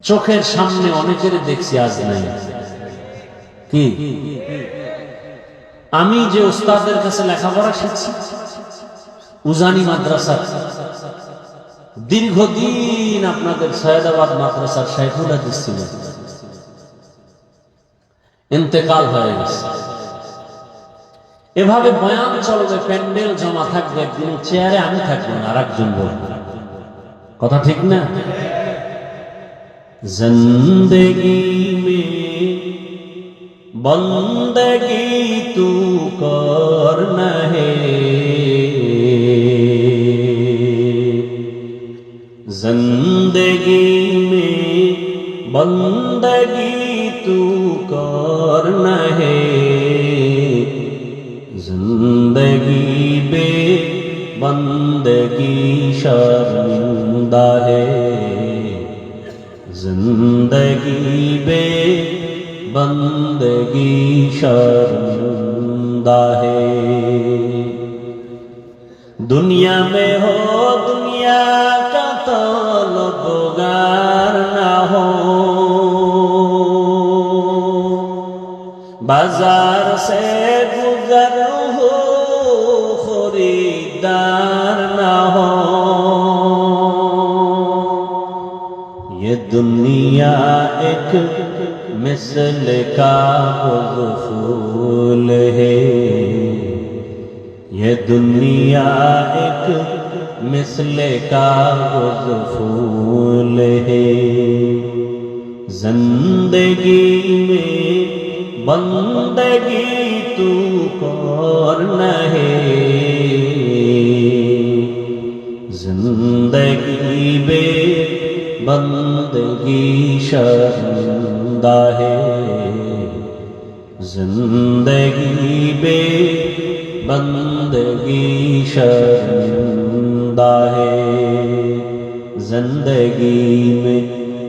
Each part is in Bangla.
চোখের সামনে অনেকের দেখছি, আজ নাই। কি আমি যে উস্তাদের কাছে লেখাপড়া শিখছি, উজানি মাদ্রাসা, দীর্ঘদিন আপনাদের সৈয়দাবাদ মাদ্রাসার শাইখুল হাদিস ছিলেন, ইন্তেকাল হয়ে গেছে। এভাবে বয়ান চলবে, প্যান্ডেল জমা থাকবে, একদিন চেয়ারে আমি থাকবো না, আর একজন বলবে। কথা ঠিক না? জিন্দেগি মে বন্দগি তু করনা হে, जिंदगी में बंदगी तू करना है, जिंदगी बे बंदगी शर्मिंदा है, जिंदगी बे बंदगी शर्मिंदा है। दुनिया में हो दुनिया का तलबगार ना हो, बाजार से गुजर हो खरीदार ना हो, ये दुनिया एक मिसल का फूल है, ये दुनिया एक मिसले का फूल है, जिंदगी में बंदगी तू करना है, जिंदगी में बंदगी शर्मिंदा है, जिंदगी में बंदगी शर्मिंदा है, जिंदगी में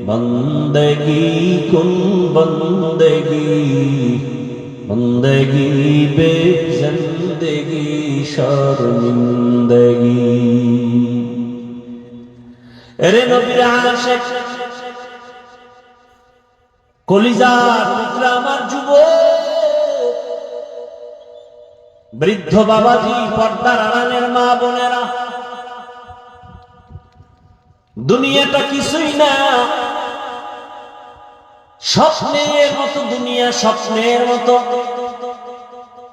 बंदगी कुन बंदगी, बंदगी बे जिंदगी शर्मिंदगी। अरे नबीर आशिक कलिजा टुकड़ा আমার যুবক, বৃদ্ধ বাবাজি, পর্দার আড়ালের মা বোনেরা, দুনিয়াটা কিছুই না, স্বপ্নের মতো দুনিয়া, স্বপ্নের মতো।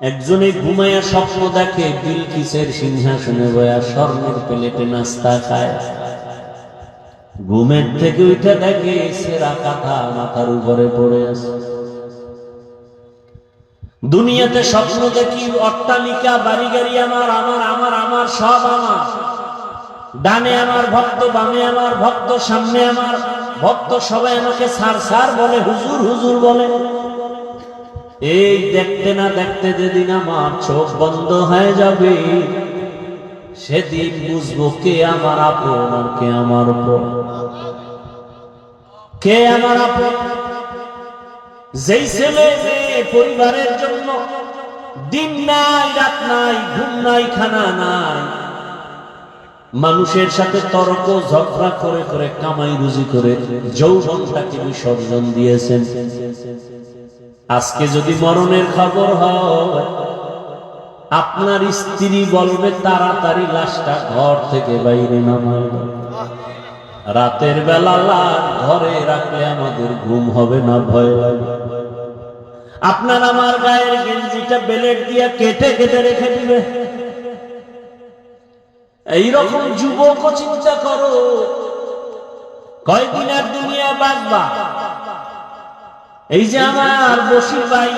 একজনে ঘুমায়া স্বপ্ন দেখে বিলকিসের সিংহাসনে বয়া স্বর্ণের প্লেটে নাস্তা খায়, ঘুমের থেকে উঠে দেখে সেরা কাঁথা মাথার উপরে পড়ে আছে। দুনিয়াতে স্বপ্ন দেখি অট্টালিকা, বাড়ি গাড়ি আমার, আমার আমার আমার সব আমার, ডানে আমার ভক্ত, বামে আমার ভক্ত, সামনে আমার ভক্ত, সবাই আমাকে স্যার স্যার বলে, হুজুর হুজুর বলে। এই দেখতে না দেখতে যেদিন আমার চোখ বন্ধ হয়ে যাবে, সেদিন বুঝবো কে আমার আপন আর কে আমার পর, কে আমার আপন। যেই ছেলে মেয়ে পরিবারের জন্য দিন নাই রাত নাই, ঘুম নাই খানা নাই, মানুষের সাথে তর্ক ঝগড়া করে করে কামাই রুজি করে যৌবনটাকে বিসর্জন দিয়েছেন, আজকে যদি মরণের খবর হয়, আপনার স্ত্রী বলবে তাড়াতাড়ি লাশটা ঘর থেকে বাইরে নামায়। রাতের বেলা লাশ ঘরে রাখলে আমাদের ঘুম হবে না, ভয় লাগে। আপনার আমার গায়ের গেঞ্জিটা বেলেট দিয়া কেটে কেটে রেখে দিবে। এইরকম যুবক চিন্তা করো, কয়দিন আর দুনিয়া বাঁচবা। এই যে আমার বশির ভাই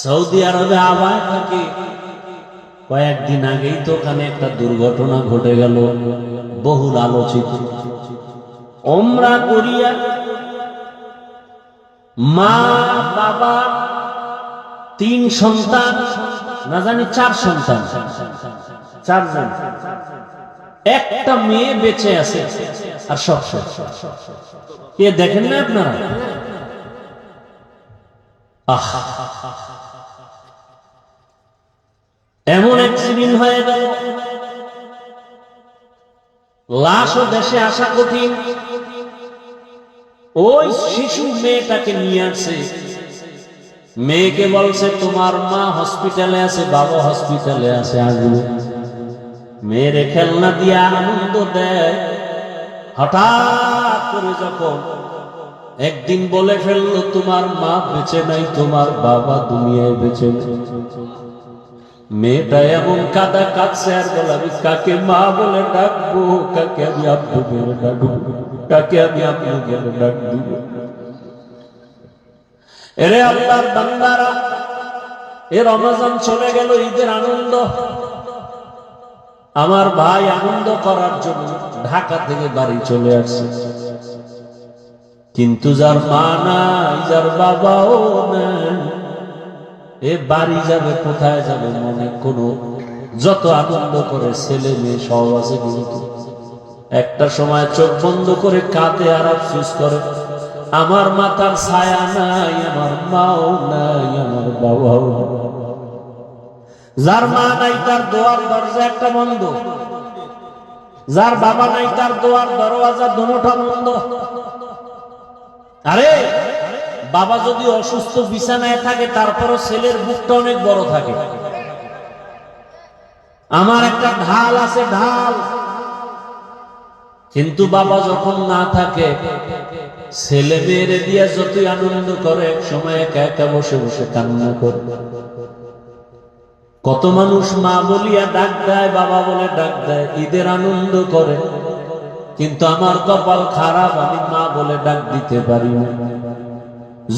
সৌদি আরবে আবায় থাকে, কয়েকদিন আগেই তো ওখানে একটা দুর্ঘটনা ঘটে গেল, বহুল আলোচিত। ওমরা করিয়া মা বাবা 3 সন্তান, না জানি 4 সন্তান, 4 জন, একটা মেয়ে বেঁচে আছে আর সব কে দেখেন না আপনারা? এমন অ্যাক্সিডেন্ট হয়ে গেল, লাশও দেশে আসা কঠিন। ওই শিশু মেয়েটাকে নিয়ে আসছে, মেয়েকে বলছে তোমার মা হসপিটালে আছে, বাবা হসপিটালে আছে, আসবে। মেয়েরে খেলনা দিয়ে আনন্দ দেয়। হঠাৎ করে যখন একদিন বলে ফেললো তোমার মা বেঁচে নাই, তোমার বাবা দুনিয়ায় বেঁচে নেই, মেয়েটা এমন কাদা কাঁদছে আর বলে আমি কাকে মা বলে ডাকবো, কাকে আমি আব্বু বলে ডাকবো, কাকে আমি আব্বু বলে ডাকবো। এরে আল্লাহর বান্দারা, এ রমজান চলে গেল, ঈদের আনন্দ। আমার ভাই আনন্দ করার জন্য ঢাকা থেকে বাড়ি চলে আসছে, কিন্তু যার মা নাই, যার বাবাও নাই, এ বাড়ি যাবে কোথায় যাবে? মনে কোনো যত আনন্দ করে ছেলে মেয়ে সব আছে, কিন্তু একটা সময় চোখ বন্ধ করে কাঁদে আর আফসোস করে আমার মাতার ছায়া নাই, আমার মাও নাই, আমার বাবাও নাই। যার মা নাই তার দোয়ার দরজা একটা বন্ধ, যার বাবা নাই তার দোয়ার দরওয়াজা দুটোটা বন্ধ। আরে বাবা যদি অসুস্থ বিছানায় থাকে তারপরও ছেলের বুকটা অনেক বড় থাকে। আমার একটা ঢাল আছে, ঢাল, কিন্তু বাবা যখন না থাকে ছেলে মেয়েরে দিয়া যতই আনন্দ করে এক সময় একা একা বসে বসে কান্না করে। কত মানুষ মা বলিয়া ডাক দেয়, বাবা বলে ডাক দেয়, ঈদের আনন্দ করে, কিন্তু আমার কপাল খারাপ, আমি মা বলে ডাক দিতে পারি না।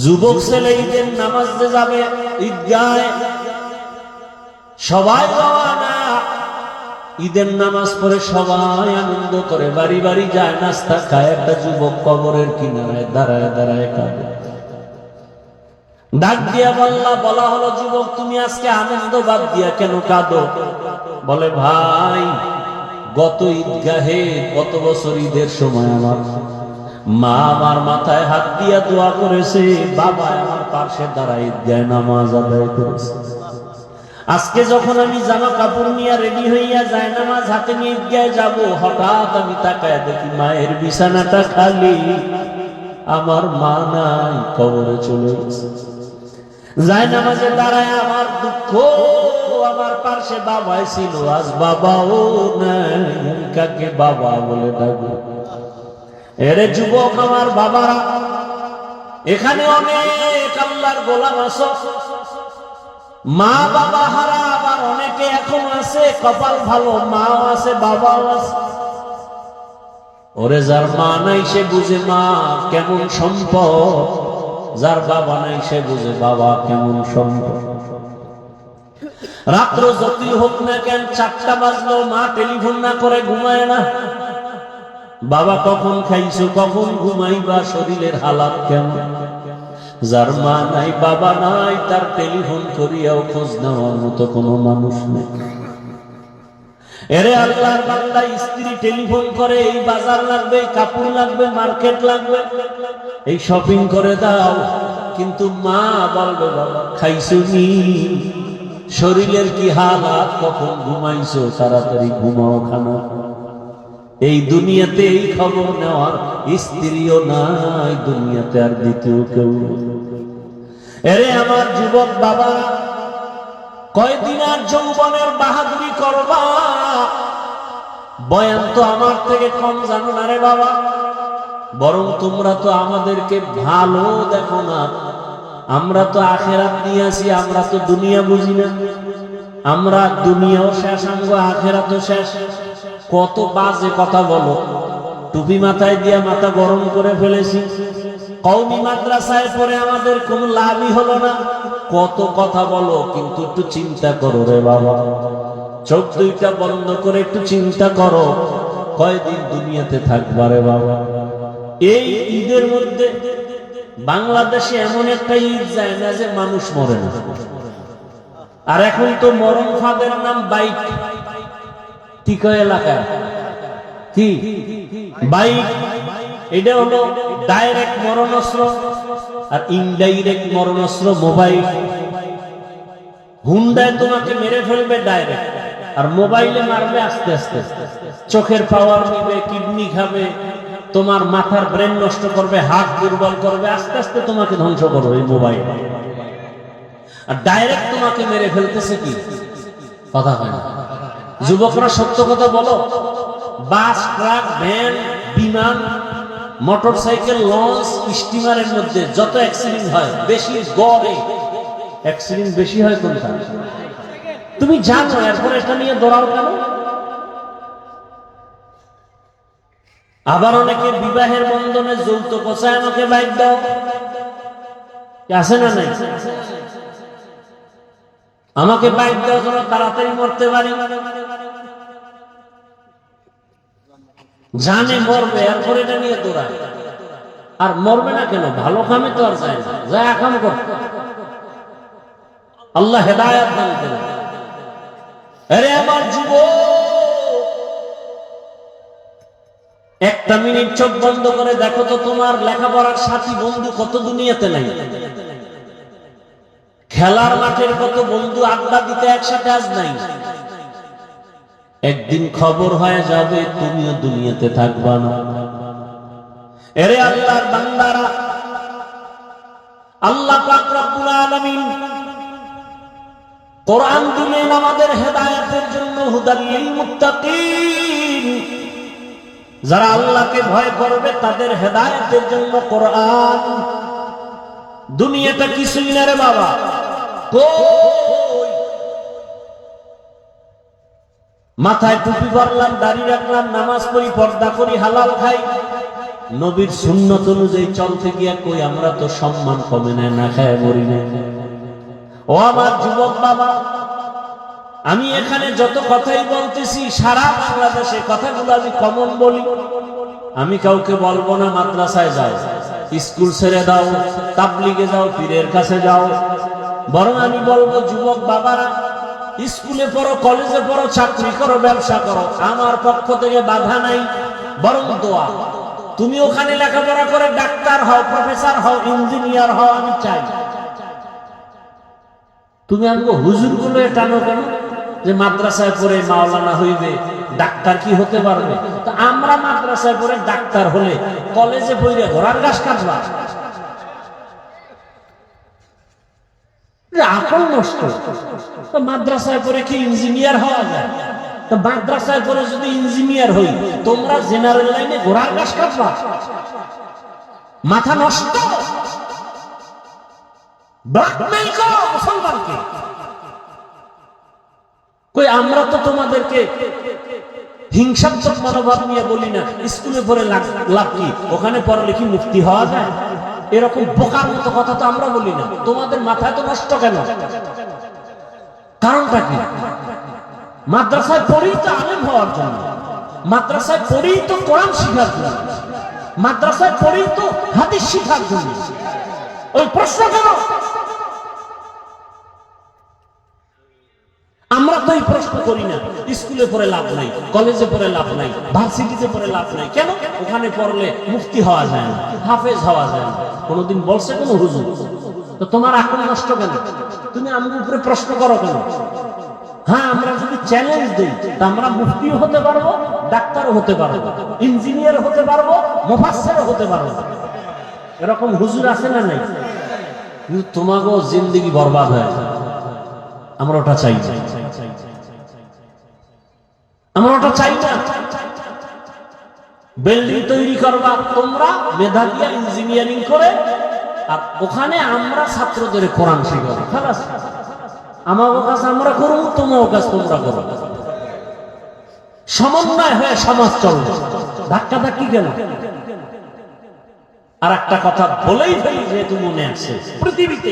যুবক ছেলে ঈদের নামাজ যাবে ঈদগাহে, সবাই রওনা, ঈদের নামাজ পড়ে সবাই আনন্দ করে, বাড়ি বাড়ি যায়, নাস্তা খায়। একটা যুবক কবরের কিনারায় দাঁড়ায় দাঁড়ায় কাঁদে। ডাক দিয়া বলা হলো, যুবক তুমি আজকে আনন্দ বাদ দিয়া কেন কাঁদো? বলে ভাই গত ঈদগাহে গত বছর ঈদের সময় আমার মা আমার মাথায় হাত দিয়া দোয়া করেছে, বাবা আমার পাশে দাঁড়ায় ঈদগাহে নামাজ আদায় করেছে। আজকে যখন আমি জামা কাপড় নিয়ে রেডি হইয়া যায় নামাজ হাতে নিয়ে ঈদগাহে যাব, হঠাৎ আমি তাকায় দেখি মায়ের বিছানাটা খালি, আমার মা নাই, কবরে চলে গেছে। যায় নামাজে দাঁড়ায় আমার দুঃখ, আমার পাশে বাবা ছিল, আজ বাবাও নাই, কাকে বাবা বলে ডাকবো? এরে যুবক আমার বাবারা, এখানে অনেক আল্লাহর গোলাম আছো, মা বাবা হারা, আবার অনেকে এখন আছে কপাল ভালো, মাও আছে বাবাও আছে। ওরে যার মা নাই সে বুঝে মা কেমন সম্পদ, যার বাবা নাই সে বুঝে বাবা কেমন সম্পদ। রাত্র যতই হোক না কেন 4টা বাজলো মা টেলিফোন না করে ঘুমায় না, বাবা কখন খাইছো, কখন ঘুমাইবা, শরীরের হালাত কেমন। যার মা নাই বাবা নাই তার টেলিফোন করিয়াও খোঁজ নেওয়ার মতো কোনো মানুষ নেই। এরে আল্লাহর বান্দা, স্ত্রী টেলিফোন করে এই বাজার লাগবে, কাপড় লাগবে, মার্কেট লাগবে, এই শপিং করে দাও, কিন্তু মা বলবে বাবা খাইছো নি, শরীরের কি হালাত, কখন ঘুমাইছো, তাড়াতাড়ি ঘুমাও, খানা। এই দুনিয়াতে এই খবর নেওয়ার স্ত্রীও নাই, দুনিয়াতে আর দ্বিতীয় কেউ। এরে আমার যুবক বাবা, কয়দিন আর যৌবনের বাহাদুরি করবা? বয়ান তো আমার থেকে কম জানো না রে বাবা, বরং তোমরা তো আমাদেরকে ভালো দেখো না। আমরা তো আখেরাত নিয়ে আসি, আমরা তো দুনিয়া বুঝি না। আমরা দুনিয়াও শেষ, আমগো আখেরাতও শেষ। কত বাজে কথা বলো, টুপি মাথায় দিয়া মাথা গরম করে ফেলেছি, কওমি মাদ্রাসায় পড়ে আমাদের কোনো লাভই হলো না। কত কথা বলো, কিন্তু একটু চিন্তা করো রে বাবা, চোখ দুইটা বন্ধ করে একটু চিন্তা করো, কয়দিন দুনিয়াতে থাকবা রে বাবা। এই ঈদের মধ্যে বাংলাদেশে এমন একটা ঈদ যায় না যে মানুষ মরে না। আর এখন তো মরণ ফাঁদের নাম বাইক, ঠিক এলাকায় কি বাইক, এটা হলো ডাইরেক্ট মরণাস্ত্র, আর ইনডাইরেক্ট মরণাস্ত্র মোবাইল। হুন্ডায় তোমাকে মেরে ফেলবে ডাইরেক্ট, আর মোবাইলে মারবে আস্তে আস্তে, চোখের পাওয়ার নিবে, কিডনি খাবে, তোমার মাথার ব্রেন নষ্ট করবে, হাত দুর্বল করবে, আস্তে আস্তে তোমাকে ধ্বংস করবে এই মোবাইল। আর ডাইরেক্ট তোমাকে মেরে ফেলতেছে কি? কথা হয় না। যুবকরা সত্য কথা বলো, বাস, ট্রাক, ভ্যান, বিমান, মোটরসাইকেল, লঞ্চ, স্টিমারের মধ্যে যত অ্যাক্সিডেন্ট হয়, বেশি গড়ে অ্যাক্সিডেন্ট বেশি হয় কোনটা? তুমি জানো, এরপর এটা নিয়ে দৌড়াও কেন? আবার অনেকে বিবাহের বন্ধনে যৌতুক চায়, আমাকে বাইক দাও, আছে না নাই? আমাকে বাইক দাও যেন তাড়াতাড়ি মরতে পারি। জানে মরবে, এরপর এটা নিয়ে দৌড়ায়। আর মরবে না কেন? ভালো কামে তো আর যায় না, যায় আকাম করতে। আল্লাহ হেদায়েত দান করেন। আরে আমার যুবক, একটা মিনিট চোখ বন্ধ করে দেখো তো, তোমার লেখাপড়ার সাথী বন্ধু কত দুনিয়াতে নাই? খেলার মাঠের কত বন্ধু আড্ডা দিতে একসাথে আজ নাই? একদিন খবর হয়ে যাবে, তুমিও দুনিয়াতে থাকবা না। এরে আল্লাহর বান্দারা, আল্লাহ পাক রব্বুল আলামিন কোরআন দিলেন আমাদের হেদায়েতের জন্য, হুদাল লিল মুত্তাকিন। যারা আল্লাহকে ভয় করবে তাদের হেদায়েতের জন্য কোরআন। দুনিয়াটা কিছুই না রে বাবা। মাথায় টুপি পরলাম, দাড়ি রাখলাম, নামাজ পড়ি, পর্দা করি, হালাল খাই, নবীর সুন্নত অনুযায়ী চলতে গিয়া কই আমরা তো সম্মান কমে নেয় না, খায় মরি না। ও আমার যুবক বাবা, আমি এখানে যত কথাই বলতেছি, সারা বাংলাদেশে কথাগুলো আমি কমন বলি। আমি কাউকে বলবো না মাদ্রাসায় যাও, স্কুল ছেড়ে দাও, তাবলিগে যাও, পীরের কাছে যাও। বরং আমি বলবো, যুবক বাবারা, স্কুলে পড়ো, কলেজে পড়ো, চাকরি করো, ব্যবসা করো, আমার পক্ষ থেকে বাধা নাই, বরং দোয়া। তুমি ওখানে লেখাপড়া করে ডাক্তার হও, প্রফেসর হও, ইঞ্জিনিয়ার হও, আমি চাই। তুমি আমাকে হুজুর গুলো টানো কেন যে মাদ্রাসায় পড়ে মাওলানা হইবে, ডাক্তার কি হতে পারবে? তো আমরা মাদ্রাসায় পড়ে ডাক্তার হলে কলেজে পড়ে ঘোড়ার ঘাস কাটবা? আকল নষ্ট। তো মাদ্রাসায় পড়ে কি ইঞ্জিনিয়ার হওয়া যায়? তো মাদ্রাসায় পড়ে যদি ইঞ্জিনিয়ার হই, তোমরা জেনারেল লাইনে ঘোড়ার ঘাস কাটবা? মাথা নষ্ট। ব্ল্যাকমেইল করো মুসলমানকে। কই আমরা তো তোমাদেরকে হিংসাত্মক মনোভাব নিয়ে বলি না, স্কুলে পড়ে লাভ কি, ওখানে পড়লে কি মুক্তি হওয়া যায়? এরকম বোকার মতো কথা তো আমরা বলি না। তোমাদের মাথায় তো নষ্ট কেন? কারণটা কি? মাদ্রাসায় পড়েই তো আলেম হওয়ার জন্য, মাদ্রাসায় পড়েই তো কোরআন শিখার জন্য, মাদ্রাসায় পড়েই তো হাদিস শিখার জন্য। ওই প্রশ্ন কেন? আমরা তো এই প্রশ্ন করি না। স্কুলে পড়ে লাভ নাই, কলেজে পড়ে লাভ নাই, ভার্সিটিতে পড়ে লাভ নাই। কেন? ওখানে পড়লে মুফতি হওয়া যায় না, হাফেজ হওয়া যায় না। কোনদিন বলছে কোন হুজুর? তো তোমার আকল নষ্ট কেন? তুমি আমাদের উপরে প্রশ্ন করো কেন? হ্যাঁ, আমরা যদি চ্যালেঞ্জ দিই, তা আমরা মুফতিও হতে পারবো, ডাক্তারও হতে পারবো, ইঞ্জিনিয়ার হতে পারবো, মুফাসসিরও হতে পারবো। এরকম হুজুর আছে না নাই? কিন্তু তোমাকেও জিন্দেগি বরবাদ হয়ে যায়। আমরা ওটা চাই না, আমরা ওটা চাই না। বিল্ডিং তৈরি করবা তোমরা, মেধা দিয়া ইঞ্জিনিয়ারিং করে, আর ওখানে আমরা ছাত্রদের কোরআন শিখাবো। খালাস, আমার কাজ আমরা করবো, তোমার কাজ তোমরা করো। সমন্বয় হয়ে সমাজ চলবে, ধাক্কা ধাক্কি কেন? আর একটা কথা বলেই ফেলি, যেহেতু মনে আছে, পৃথিবীতে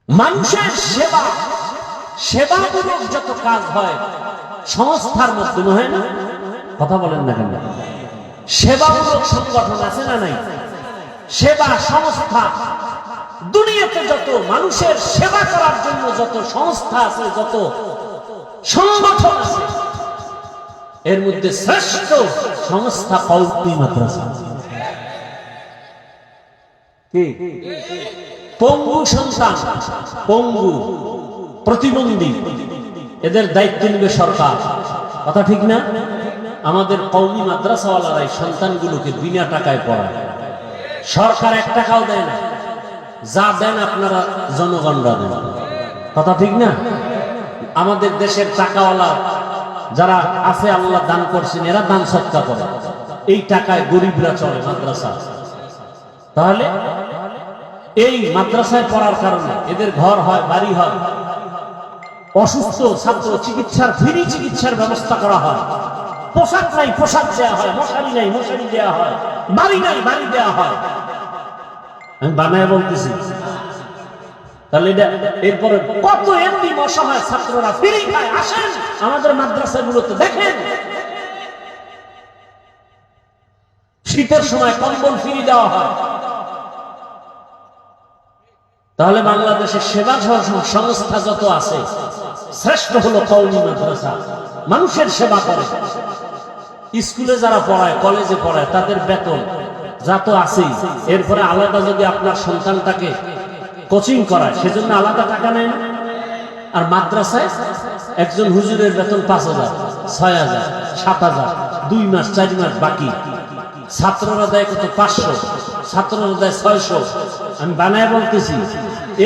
মানুষের সেবা, সেবামূলক যত কাজ হয় সংস্থার মাধ্যমে হয় না? কথা বলেন না কেন? সেবামূলক সংগঠন আছে না নাই? সেবা সংস্থা, দুনিয়াতে যত মানুষের সেবা করার জন্য যত সংস্থা আছে, যত সংগঠন আছে, এর মধ্যে শ্রেষ্ঠ সংস্থা কওমি মাদ্রাসা। কি? পঙ্গু সন্তান, পঙ্গু, প্রতিবন্ধী, এদের দায়িত্ব নেবে সরকার। কথা ঠিক না? আমাদের কওমি মাদ্রাসাওয়ালারাই সন্তানগুলোকে বিনা টাকায় পড়ায়, সরকার 1 টাকাও দেয় না, যা দেন আপনারা জনগণরা দেন। কথা ঠিক না? আমাদের দেশের টাকাওয়ালা যারা আছে, আল্লাহ দান করছেন, এরা দান সৎকা করে, এই টাকায় গরিবরা চলে মাদ্রাসা। তাহলে এই মাদ্রাসায় পড়ার কারণে এদের ঘর হয়, বাড়ি হয়, অসুস্থ ছাত্র চিকিৎসার ফ্রি চিকিৎসার ব্যবস্থা করা হয়, পোশাক নাই পোশাক দেওয়া হয়, মশারি নাই মশারি দেওয়া হয়, বাড়ি নাই বাড়ি দেওয়া হয়। আমি বানায় বলতেছি। তাহলে এরপরে কত এমনি অসহায় ছাত্ররা ফ্রি খায়। আসেন আমাদের মাদ্রাসাগুলোতে দেখেন, শীতের সময় কম্বল ফ্রি দেওয়া হয়। তাহলে বাংলাদেশের সেবা সংস্থা যত আছে, শ্রেষ্ঠ হলো কওমি মাদ্রাসা, মানুষের সেবা করে। স্কুলে যারা পড়ায়, কলেজে পড়ায়, তাদের বেতন যা তো আছেই, এরপরে আলাদা যদি আপনার সন্তানটাকে কোচিং করায়, সেজন্য আলাদা টাকা নেয় না। আর মাদ্রাসায় একজন হুজুরের বেতন 5,000, 6,000, 7,000, 2 মাস 4 মাস বাকি। ছাত্ররা দেয় কত? 500, ছাত্ররা দেয় 600। আমি বানায় বলতেছি,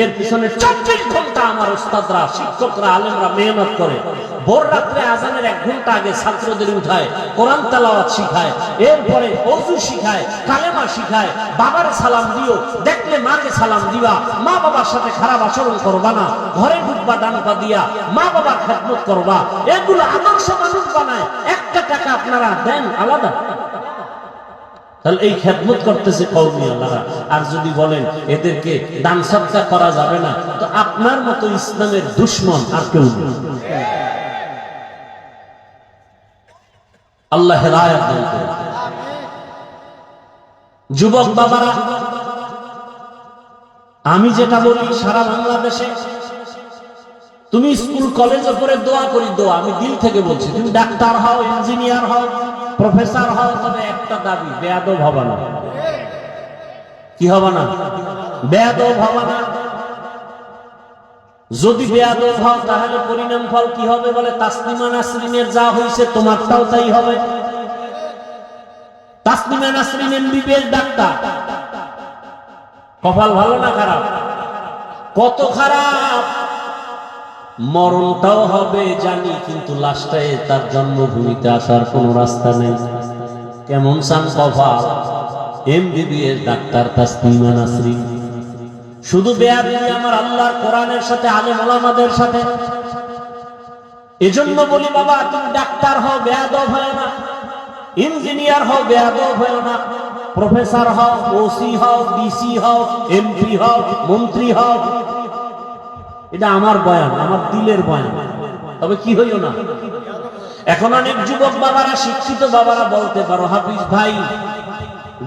এর পিছনে 24 ঘন্টা আমার ওস্তাদরা, শিক্ষকরা, আলেমরা মেহনত করে। ভোর রাত্রে আজানের 1 ঘন্টা আগে ছাত্রদের উঠায়, কোরআন তেলাওয়াত শিখায়, এরপরে ওযু শিখায়, কালেমা শিখায়, বাবার সালাম দিও, দেখলে মাকে সালাম দিবা, মা বাবার সাথে খারাপ আচরণ করবা না, ঘরে ঢুকবা ডান পা দিয়া, মা বাবার খেদমত করবা। এগুলো আদর্শ মানুষ বানায়। 1 টাকা আপনারা দেন আলাদা। তাহলে এই খেদমত করতেছে কওমি আল্লাহরা। আর যদি বলেন এদেরকে দান সদকা করা যাবে না, তো আপনার মতো ইসলামের দুশমন আর কেউ নেই। আল্লাহ হেদায়েত দান করুন। যুবক বাবারা, আমি যেটা বলি সারা বাংলাদেশে, তুমি স্কুল কলেজে পড়ে দোয়া করি, দোয়া আমি দিল থেকে বলছি, তুমি ডাক্তার হও, ইঞ্জিনিয়ার হও, প্রফেসর হও, তবে একটা দাবি, বেয়াদব হবা না। কি হবা না? বেয়াদব হবা না। যদি বেয়াদব হও তাহলে পরিণাম ফল কি হবে বলে? তাসলিমা নাসরিনের যা হয়েছে তোমারটাও তাই হবে। তাসলিমা নাসরিন এমবিবিএস ডাক্তার, কপাল ভালো না খারাপ? কত খারাপ! মরণটাও হবে জানি, কিন্তু লাশটায় তার জন্মভূমিতে আসার কোন রাস্তা নেই। কেমন চান কপাল! MBBS doctor Taslima Nasrin. শুধু বেয়াদবি আমার আল্লাহর কোরআনের সাথে, আলেম ওলামাদের সাথে। এজন্য বলি বাবা, তুমি ডাক্তার হও, বেয়াদব হয় না। ইঞ্জিনিয়ার হও, বেয়াদব হয় না। প্রফেসর হও, ওসি হও, ডিসি হও, এমপি হও, মন্ত্রী হও। এটা আমার বয়ান, আমার দিলের বয়ান। তবে কি হইও না। এখন অনেক যুবক বাবারা, শিক্ষিত বাবারা বলতে পারো, হাফিজ ভাই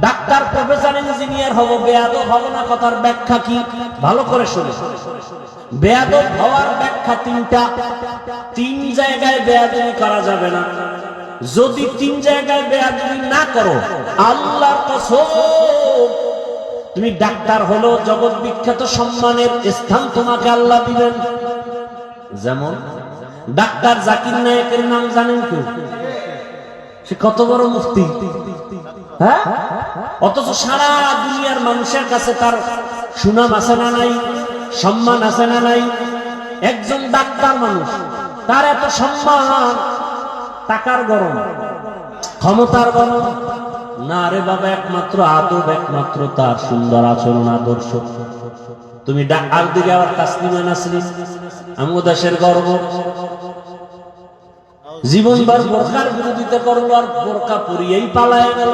ডাক্তার, প্রফেসর, ইঞ্জিনিয়ার হব, বেয়াদব হব না। কথার ব্যাখ্যা কি? ভালো করে শুনে। বেয়াদব হওয়ার ব্যাখ্যা 3টা। 3 জায়গায় বেয়াদবি করা যাবে না। যদি 3 জায়গায় বেয়াদবি না করো, আল্লাহর কসম, তুমি ডাক্তার হলো জগৎ বিখ্যাত সম্মানের স্থান তোমাকে আল্লাহ দিবেন। যেমন ডাক্তার জাকির নায়েকের নাম জানেন কি? সে কত বড় মুফতি, হ্যাঁ? অথচ সারা দুনিয়ার মানুষের কাছে তার সুনাম আছে না নাই? সম্মান আছে না নাই? একজন ডাক্তার মানুষ, তার এত সম্মান, টাকার গরম, ক্ষমতার গরম না রে বাবা। একমাত্র আদব, একমাত্র তার সুন্দর আচরণ, আদর্শ। তুমি আর দিকে আবার তাসলিমা নাসরিন, আমগো দেশের গর্ব, জীবনভর বোরকার বিরোধিতা করলো, আর বোরকা পরিয়েই পালায় গেল।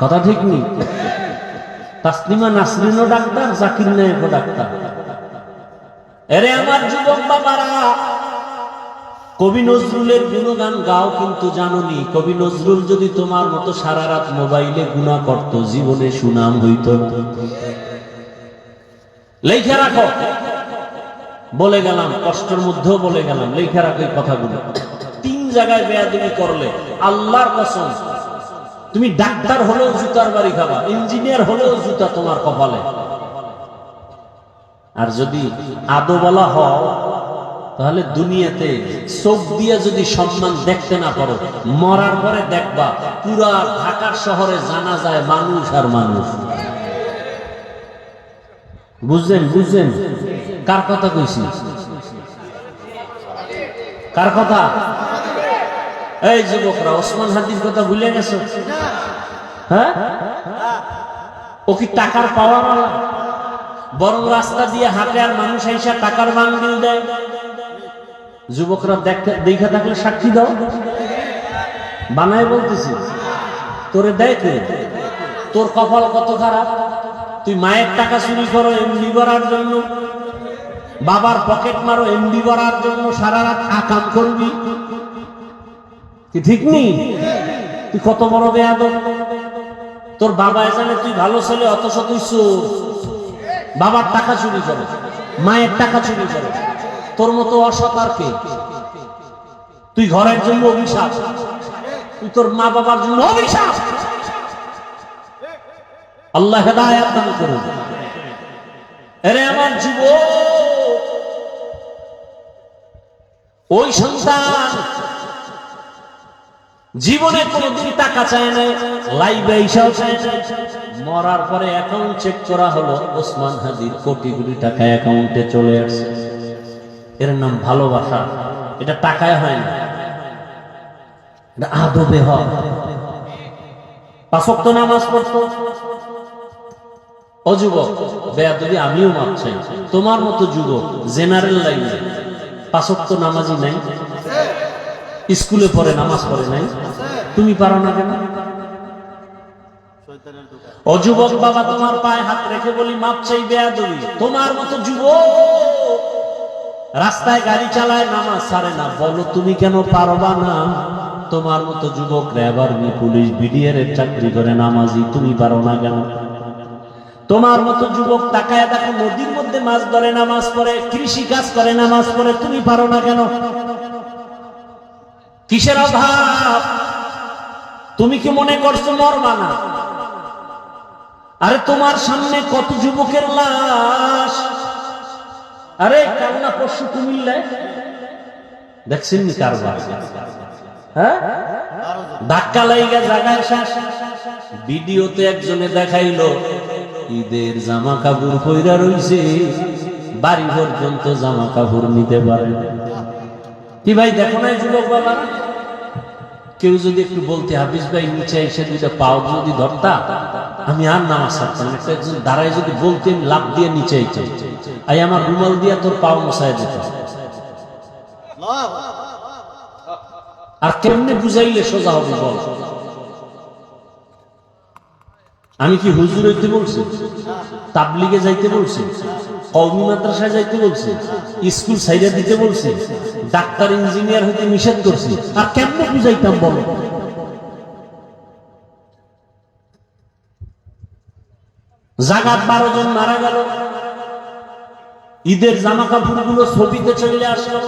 কথা ঠিক নেই? তাসলিমা নাসরিনও ডাক্তার, জাকির নায়েকও ডাক্তার। এরে আমার যুবক বাবারা, কবি নজরুলের গুণগান গাও, কিন্তু জানোনি কবি নজরুল যদি তোমার মতো সারা রাত মোবাইলে গুনাহ করত, জীবনে সুনাম হইত। লেখা রাখো, বলে গেলাম, কষ্টের মধ্যেও বলে গেলাম, লেখা রাখো এই কথাগুলো। 3 জায়গায় বেয়াদবি করলে আল্লাহর কসম, তুমি ডাক্তার হলেও জুতার বাড়ি খাবা, ইঞ্জিনিয়ার হলেও জুতা তোমার কপালে। আর যদি আদো বলা হও, তাহলে দুনিয়াতে চোখ দিয়ে যদি সম্মান দেখতে না পারো, মরার পরে দেখবা পুরা ঢাকার শহরে জানা যায় মানুষ আর মানুষ। বুঝলেন? বুঝলেন কার কথা কইছি? কার কথা? এই যুবকরা, ওসমান হাদির কথা ভুলে গেছো? হ্যাঁ, ও কি টাকার পাওয়ার ওয়ালা? বরং রাস্তা দিয়ে হাঁটে আর মানুষ আইসা টাকার বান্ডিল দেয়। যুবকরা দেখা থাকলে সাক্ষী দাও, বানায় বলতেছি। তোরে দেয় কে? তোর কপাল কত খারাপ, তুই মায়ের টাকা চুরি করো এমডি করার জন্য, বাবার পকেট মারো এমডি করার জন্য, সারা রাত আকাম করবি, কি ঠিক নেই? তুই কত বড় বেয়াদব। তোর বাবা জানে তুই ভালো ছেলে, অথচ তুই চোর। বাবার টাকা চুরি করে, মায়ের টাকা চুরি করে, তোর মতো অসৎ আর কে? তুই ঘরের জন্য অভিশাপ, তুই তোর মা বাবার জন্য অভিশাপ। আল্লাহ হেদায়েত দান করুন। আরে আমার যুবক, ওই সন্তান জীবনে কোনদিন টাকা চায় না, লাইভে এসেও চায় না। মরার পরে অ্যাকাউন্ট চেক করা হলো, ওসমান হাদির কোটি কোটি টাকা অ্যাকাউন্টে চলে আসছে। এর নাম ভালোবাসা। এটা টাকায় হয় না, এটা আদবে হয়। 5 ওয়াক্ত নামাজ পড়তো। ও যুবক, বেয়াদবি আমিও মাপ চাই। তোমার মতো যুবক জেনারেল লাইনে 5 ওয়াক্ত নামাজই নাই, স্কুলে পড়ে নামাজ পড়ে নাই, তুমি পারো না কেন? ও যুবক বাবা, তোমার পায়ে হাত রেখে বলি মাপ চাই, বেয়াদবি। তোমার মতো যুবক রাস্তায় গাড়ি চালায়, নামাজ ছাড়ে না, বলো তুমি কেন পারবা না? তোমার মতো যুবক র্যাব, আর্মি, পুলিশ, বিডিআর এর চাকরি করে নামাজি, তুমি পারো না কেন? তোমার মতো যুবক তাকায় দেখো নদীর মধ্যে মাছ ধরে নামাজ পড়ে, কৃষি কাজ করে নামাজ পড়ে, তুমি পারো না কেন? কিসের অভাব? তুমি কি মনে করছো মরবা না? আরে তোমার সামনে কত যুবকের লাশ। আরে কান্না পরশু কুমিল্লায় দেখছেন নি কারবার? হ্যাঁ, ধাক্কা লাইগা জায়গায় শেষ। ভিডিওতে একজনে দেখাইলো ঈদের জামা কাপড় পইরা রইছে, বাড়ি পর্যন্ত জামা কাপড় নিতে পারে কি? ভাই দেখো না যুবক বাবা, কেউ যদি একটু বলতে হাফিজ ভাই নিচে এসে দুইটা পাও যদি ধরতা, আমি আর নামাজ ছাড়তাম। একটা একজন দাঁড়ায় যদি বলতে, আমি লাভ দিয়ে নিচে আই আমার রুমাল দিয়া তোর পাও মশায় যেত। আর কেমনে বুঝাইলে সোজা হবে বল? আমি কি হুজুর হইতে বলছি? তাবলিগে যাইতে বলছি? কওমি মাদ্রাসায় যাইতে বলছি? স্কুল সাইডে দিতে বলছি? ডাক্তার ইঞ্জিনিয়ার হইতে নিষেধ করছি? আর কেমনে বুঝাইতাম বলো? জাগাত 12 জন মারা গেল, ঈদের জামা কাপড় গুলো ছবিতে চলে আসলো।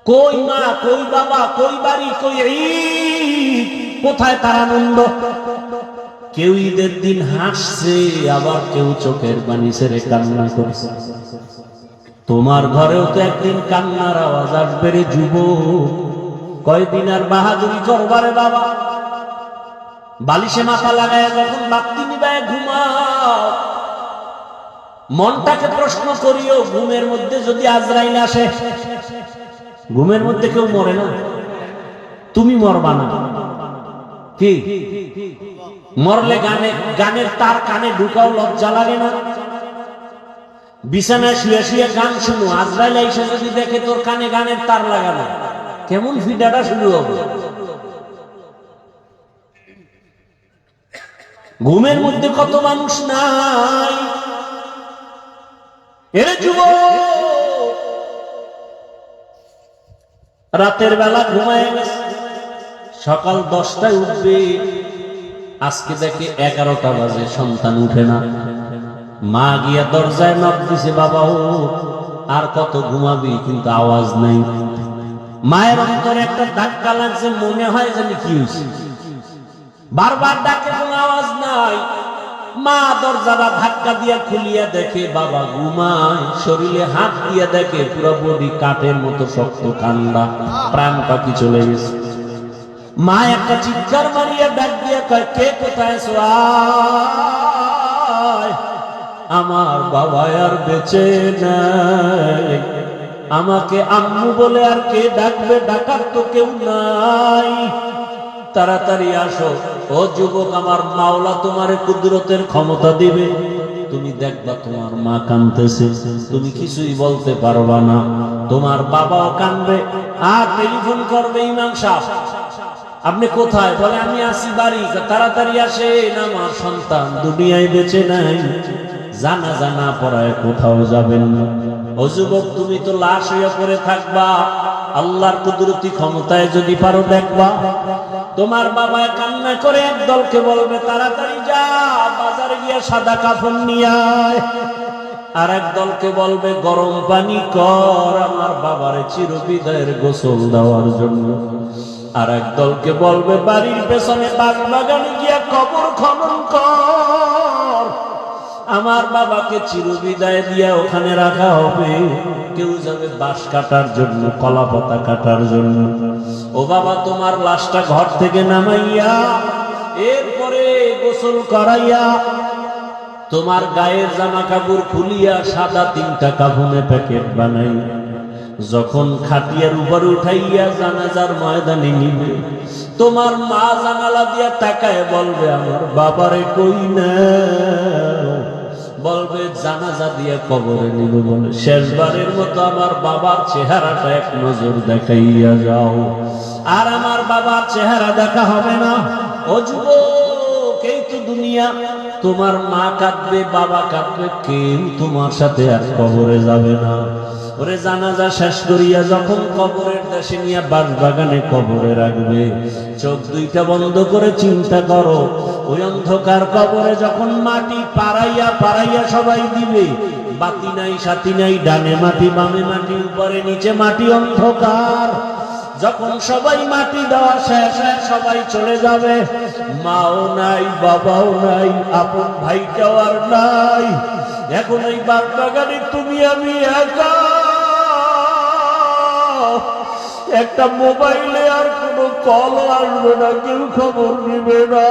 কই মা, কই বাবা, কই বাড়ি, কই ঈদ? কোথায় তার আনন্দ? কেউ ঈদের দিন হাসছে, আবার কেউ চোখের পানি ছেড়ে কান্না করছে। তোমার ঘরেও তো একদিন কান্নার আওয়াজ আসবে রে যুবক। কয়দিন আর বাহাদুরি করবারে বাবা? বালিশে মাথা লাগায় যখন বাতি নিবায় ঘুমাও, মনটাকে প্রশ্ন করিও, ঘুমের মধ্যে যদি আজরাইল আসে। ঘুমের মধ্যে কেউ মরে না, তুমি মরবা না কি? মরলে গানের তার কানে ঢুকাও, লজ্জা লাগে না? বিছানায় শুয়ে শুয়ে গান শুনো, আজরাইল এসে যদি দেখে তোর কানে গানের তার লাগানো, কেমন ফিডাটা শুরু হবে? ঘুমের মধ্যে কত মানুষ নাই। এর যুবক রাতের বেলা ঘুমায় গেছে, সকাল 10টায় উঠবে, আজকে দেখে 11টা বাজে, সন্তান উঠে না। মা গিয়া দরজায় নক দিছে, বাবা ও আর কত ঘুমাবি? কিন্তু আওয়াজ নাই। মায়ের অন্তরে একটা ধাক্কা লাগছে, মনে হয় জানি কি হয়েছে। বারবার ডাকে, কোনো আওয়াজ নাই। মা দরজাটা ধাক্কা দিয়া খুলিয়া দেখে বাবা ঘুমায়, শরীরে হাত দিয়া দেখে পুরো বডি কাঠের মতো শক্ত, ঠান্ডা, প্রাণ পাখি চলে গেছে। মা একটা চিৎকার মারিয়া ডাক দিয়া কয়, কে কোথায় আছো? আয়, আমার বাবা আর বেঁচে নাই, আমাকে আম্মু বলে আর কে ডাকবে, ডাকার তো কেউ নাই, তাড়াতাড়ি আসো। ও যুবক, আমার মাওলা তোমার কুদরতের ক্ষমতা দিবে, তুমি দেখবা তোমার মা কাঁদতেছে, তুমি কিছুই বলতে পারবা না, তোমার বাবাও কাঁদবে, আর টেলিফোন করবে, ইমাম সাহেব আপনি কোথায়? বলে আমি আসি বাড়ি। তাড়াতাড়ি আসেন, আমার সন্তান দুনিয়ায় বেঁচে নাই, জানাজা না পড়ায় কোথাও যাবেন না। ও যুবক, তুমি তো লাশ হয়ে পড়ে থাকবা, আল্লাহর কুদরতি ক্ষমতায় যদি পারো দেখবা। তোমার বাবা কান্না করে একদলকে বলবে, তাড়াতাড়ি যা বাজারে গিয়ে সাদা কাফন নিয়ে আয়, আর একদলকে বলবে গরম পানি কর আমার বাবারে চিরবিদায়ের গোসল দেওয়ার জন্য, আর একদলকে বলবে বাড়ির পেছনে বাগানে গিয়া কবর খনন কর, আমার বাবাকে চিরবিদায় দিয়া ওখানে রাখা হবে। কেউ যাবে বাঁশ কাটার জন্য, কলা পাতা কাটার জন্য। ও বাবা, তোমার লাশটা ঘর থেকে নামাইয়া এরপরে গোসল করাইয়া তোমার গায়ের জামা কাপড় খুলিয়া সাদা 3টা কাফনে প্যাকেট বানাই যখন খাটিয়ার উপরে উঠাইয়া জানাজার ময়দানে নিবে, তোমার মা জানালা দিয়া তাকায় বলবে, আমার বাবারে কই না, বলবে জানাজা দিয়ে কবরে নিব, বলে শেষবারের মতো আমার বাবার চেহারাটা এক নজর দেখাইয়া যাও। আর আমার বাবার চেহারা দেখা হবে না। ও যুবক, এই তো দুনিয়া, তোমার মা কাঁদবে, বাবা কাঁদবে, কেউ তোমার সাথে আর কবরে যাবে না। ওরে জানাজা শেষ করিয়া যখন কবরের দেশে নিয়ে বাঁশবাগানে কবরে রাখবে, চোখ 2টা বন্ধ করে চিন্তা করো, ওই অন্ধকার কবরে যখন মাটি পাড়াইয়া পাড়াইয়া সবাই দিবে, বাতি নাই, সাথী নাই, ডানে মাটি, বামে মাটি, উপরে নিচে মাটি, অন্ধকার। যখন সবাই মাটি দেওয়া শেষ হয়, সবাই চলে যাবে, মাও নাই, বাবাও নাই, আপন ভাইটাও আর নাই। এখন এই বাগানে তুমি আমি একা, একটা মোবাইলে আর কোনো কল আসবে না, কেউ খবর নিবে না।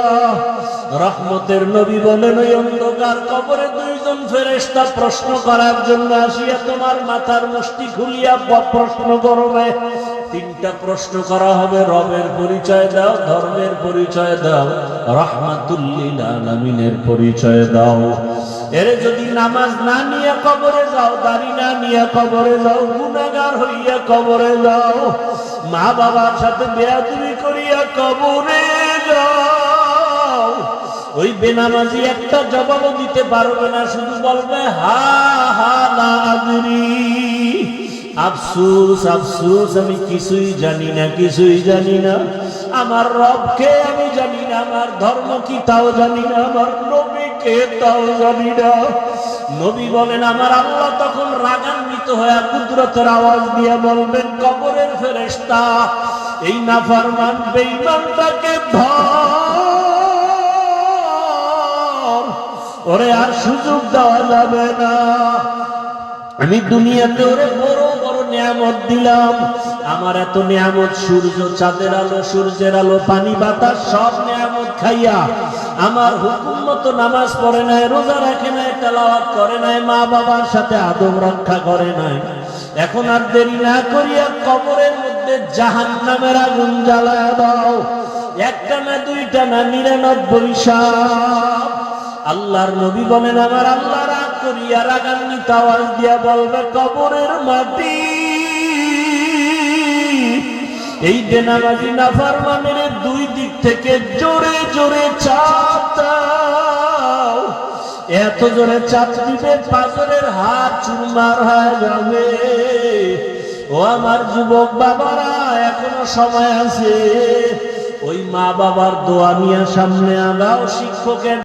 রহমতের নবী বলেন, ওই অন্ধকার কবরে 2জন ফেরেশতা প্রশ্ন করার জন্য আসিয়া তোমার মাথার মুষ্টি খুলিয়া প্রশ্ন করবে। 3টা প্রশ্ন করা হবে, রবের পরিচয় দাও, ধর্মের পরিচয় দাও, রাহমাতুল লিল আলামিনের পরিচয় দাও। এর যদি নামাজ না নিয়ে কবরে যাও, দাড়ি না নিয়ে কবরে যাও, গুনাহগার হইয়া কবরে যাও, মা বাবার সাথে বেয়াদবি করিয়া কবরে যাও, ওই বেনামাজি একটা জবাবও দিতে পারবে না, শুধু বলবে হা হা লা আদরি, আফসোস আফসোস, আমি কিছুই জানি না, কিছুই জানি না, আমার রবকে আমি জানি না, আমার ধর্ম কি তাও জানি না, আমার নবীকে তাও জানি না। নবী বলেন, আমার আল্লাহ তখন রাগান্বিত হয়ে কুদরতের আওয়াজ দিয়ে বলবেন, কবরের ফেরেশতা, এই নাফরমান বেঈমানটাকে ধর, ওরে আর সুযোগ দেওয়া যাবে না। আমি দুনিয়াতে ওরে বড় বড় নিয়ামত দিলাম, আমার এত নিয়ামত, সূর্য, চাঁদের আলো, সূর্যের আলো, পানি, বাতাস, সব নিয়ামত খাইয়া আমার হুকুম মতো নামাজ পড়ে নাই, রোজা রাখে নাই, তেলাওয়াত করে নাই, মা বাবার সাথে আদব রক্ষা করে নাই। এখন আর দেরি না করিয়া কবরের মধ্যে জাহান্নামের আগুন জ্বালায়া দাও, 1টা না 2টা না 99 সাপ। আল্লাহর নবী বলেন, আমার আল্লাহ রাগ করিয়া রাগান্বিত আওয়াজ দিয়া বলবে, কবরের মাটি এই বেনামাজি নাফরমানের 2 দিক থেকে জোরে জোরে চাপ দাও, এত জোরে চাপ দিবে পাথরের হাত চুরমার হয়ে যাবে। ও আমার যুবক বাবারা, এখনো সময় আছে, ওই মা বাবার দোয়া নিয়ে সামনে আগাও, শিক্ষকের